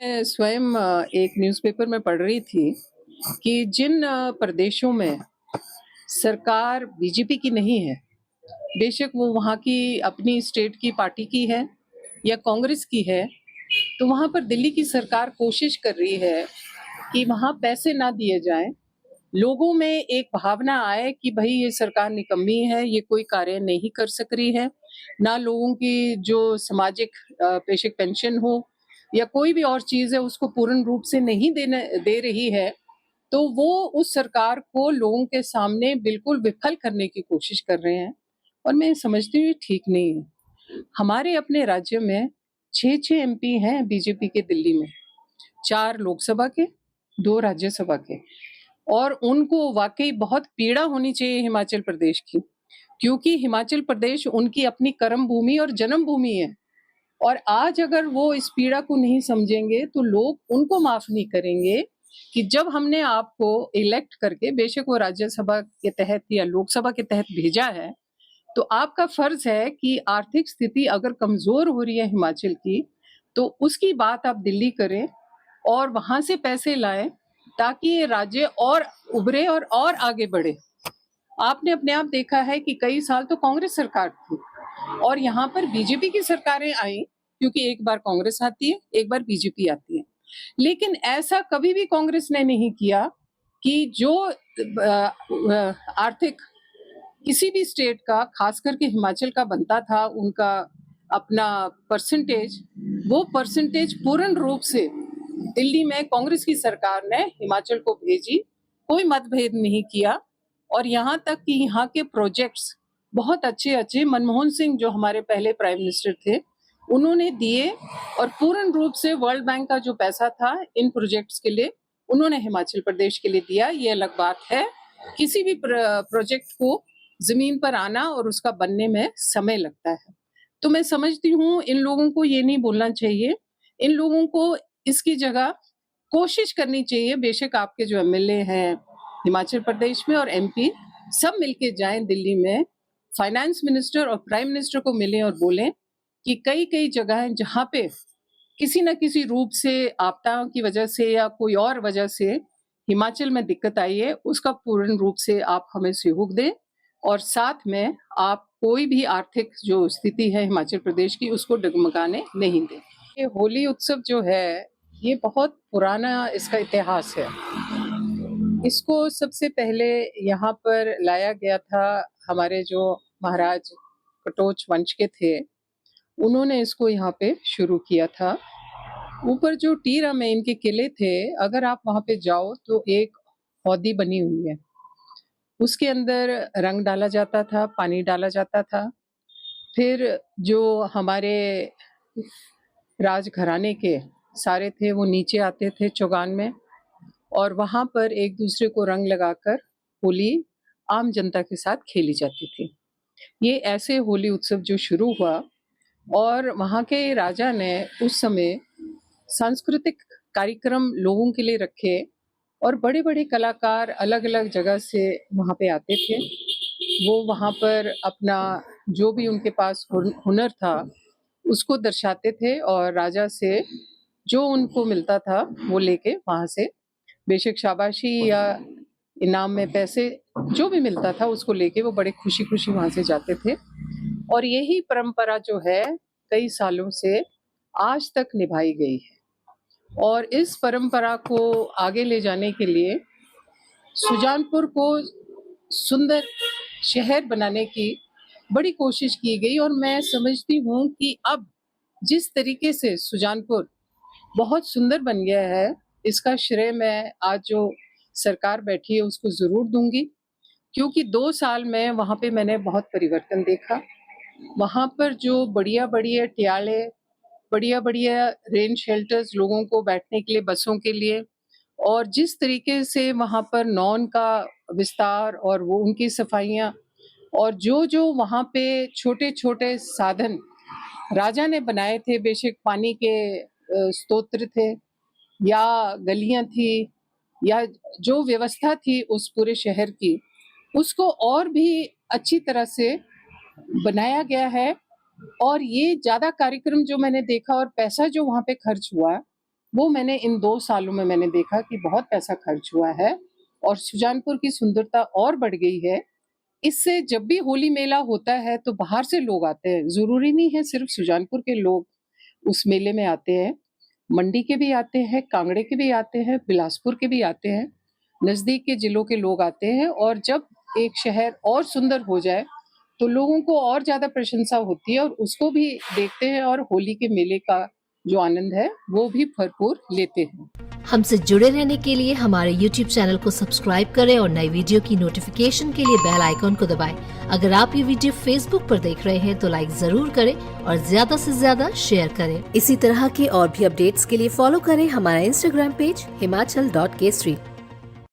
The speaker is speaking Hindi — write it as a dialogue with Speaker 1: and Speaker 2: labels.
Speaker 1: मैं स्वयं एक न्यूज़पेपर में पढ़ रही थी कि जिन प्रदेशों में सरकार बीजेपी की नहीं है, बेशक वो वहाँ की अपनी स्टेट की पार्टी की है या कांग्रेस की है, तो वहाँ पर दिल्ली की सरकार कोशिश कर रही है कि वहाँ पैसे ना दिए जाएँ। लोगों में एक भावना आए कि भई ये सरकार निकम्मी है, ये कोई कार्य नहीं कर सक रही है, ना लोगों की जो सामाजिक बेसिक पेंशन हो या कोई भी और चीज़ है उसको पूर्ण रूप से नहीं दे रही है, तो वो उस सरकार को लोगों के सामने बिल्कुल विफल करने की कोशिश कर रहे हैं और मैं समझती हूँ ये ठीक नहीं है। हमारे अपने राज्य में 6-6 एमपी हैं बीजेपी के दिल्ली में, 4 लोकसभा के, 2 राज्यसभा के। और उनको वाक़ई बहुत पीड़ा होनी चाहिए हिमाचल प्रदेश की, क्योंकि हिमाचल प्रदेश उनकी अपनी कर्म भूमि और जन्म भूमि है। और आज अगर वो इस पीड़ा को नहीं समझेंगे, तो लोग उनको माफ़ नहीं करेंगे कि जब हमने आपको इलेक्ट करके, बेशक वो राज्यसभा के तहत या लोकसभा के तहत भेजा है, तो आपका फ़र्ज़ है कि आर्थिक स्थिति अगर कमज़ोर हो रही है हिमाचल की, तो उसकी बात आप दिल्ली करें और वहाँ से पैसे लाएँ, ताकि ये राज्य और उभरे और आगे बढ़े। आपने अपने आप देखा है कि कई साल तो कांग्रेस सरकार थी और यहाँ पर बीजेपी की सरकारें आई, क्योंकि एक बार कांग्रेस आती है, एक बार बीजेपी आती है। लेकिन ऐसा कभी भी कांग्रेस ने नहीं किया कि जो आर्थिक किसी भी स्टेट का, खास करके हिमाचल का बनता था उनका अपना परसेंटेज, वो परसेंटेज पूर्ण रूप से दिल्ली में कांग्रेस की सरकार ने हिमाचल को भेजी, कोई मतभेद नहीं किया। और यहाँ तक कि यहाँ के प्रोजेक्ट्स बहुत अच्छे-अच्छे, मनमोहन सिंह जो हमारे पहले प्राइम मिनिस्टर थे, उन्होंने दिए और पूर्ण रूप से वर्ल्ड बैंक का जो पैसा था इन प्रोजेक्ट्स के लिए, उन्होंने हिमाचल प्रदेश के लिए दिया। ये अलग बात है, किसी भी प्रोजेक्ट को ज़मीन पर आना और उसका बनने में समय लगता है। तो मैं समझती हूँ इन लोगों को ये नहीं बोलना चाहिए, इन लोगों को इसकी जगह कोशिश करनी चाहिए, बेशक आपके जो एमएलए हैं हिमाचल प्रदेश में और एमपी, सब मिलके जाएँ दिल्ली में, फाइनेंस मिनिस्टर और प्राइम मिनिस्टर को मिलें और बोलें कि कई-कई जगह हैं जहाँ पे किसी न किसी रूप से आपदाओं की वजह से या कोई और वजह से हिमाचल में दिक्कत आई है, उसका पूर्ण रूप से आप हमें सहयोग दें और साथ में आप कोई भी आर्थिक जो स्थिति है हिमाचल प्रदेश की, उसको डगमगाने नहीं दें। ये होली उत्सव जो है, ये बहुत पुराना इसका इतिहास है। इसको सबसे पहले यहाँ पर लाया गया था, हमारे जो महाराज कटोच वंश के थे, उन्होंने इसको यहाँ पे शुरू किया था। ऊपर जो टीरा में इनके किले थे, अगर आप वहाँ पे जाओ तो एक हौदी बनी हुई है। उसके अंदर रंग डाला जाता था, पानी डाला जाता था। फिर जो हमारे राजघराने के सारे थे, वो नीचे आते थे चौगान में और वहाँ पर एक-दूसरे को रंग लगाकर होली आम जनता के साथ खेली जाती थी। ये ऐसे होली उत्सव जो शुरू हुआ और वहाँ के राजा ने उस समय सांस्कृतिक कार्यक्रम लोगों के लिए रखे और बड़े-बड़े कलाकार अलग-अलग जगह से वहाँ पे आते थे। वो वहाँ पर अपना जो भी उनके पास हुनर था, उसको दर्शाते थे और राजा से जो उनको मिलता था, वो लेके वहाँ से बेशक शाबाशी या इनाम में पैसे जो भी मिलता था उसको लेके वो बड़े खुशी-खुशी वहाँ से जाते थे। और यही परंपरा जो है कई सालों से आज तक निभाई गई है। और इस परंपरा को आगे ले जाने के लिए सुजानपुर को सुंदर शहर बनाने की बड़ी कोशिश की गई और मैं समझती हूँ कि अब जिस तरीके से सुजानपुर बहुत सुंदर बन गया है, इसका श्रेय मैं आज जो सरकार बैठी है उसको ज़रूर दूँगी, क्योंकि 2 साल में वहाँ पे मैंने बहुत परिवर्तन देखा। वहाँ पर जो बढ़िया-बढ़िया ट्याले, बढ़िया-बढ़िया रेन शेल्टर्स लोगों को बैठने के लिए, बसों के लिए और जिस तरीके से वहाँ पर लॉन का विस्तार और वो उनकी सफाइयाँ और जो-जो वहाँ पे छोटे-छोटे साधन राजा ने बनाए थे, बेशक पानी के स्तोत्र थे या गलियाँ थी या जो व्यवस्था थी उस पूरे शहर की, उसको और भी अच्छी तरह से बनाया गया है। और ये ज़्यादा कार्यक्रम जो मैंने देखा और पैसा जो वहाँ पे खर्च हुआ, वो मैंने इन 2 सालों में मैंने देखा कि बहुत पैसा खर्च हुआ है और सुजानपुर की सुंदरता और बढ़ गई है। इससे जब भी होली मेला होता है तो बाहर से लोग आते हैं, ज़रूरी नहीं है सिर्फ सुजानपुर के लोग उस मेले में आते हैं, मंडी के भी आते हैं, कांगड़े के भी आते हैं, बिलासपुर के भी आते हैं, नज़दीक के जिलों के लोग आते हैं और जब एक शहर और सुंदर हो जाए, तो लोगों को और ज़्यादा प्रशंसा होती है और उसको भी देखते हैं और होली के मेले का जो आनंद है, वो भी भरपूर लेते हैं।
Speaker 2: हमसे जुड़े रहने के लिए हमारे YouTube चैनल को सब्सक्राइब करें और नई वीडियो की नोटिफिकेशन के लिए बेल आइकॉन को दबाएं। अगर आप ये वीडियो Facebook पर देख रहे हैं तो लाइक जरूर करें और ज्यादा से ज्यादा शेयर करें। इसी तरह के और भी अपडेट्स के लिए फॉलो करें हमारा Instagram पेज himachal.kesri।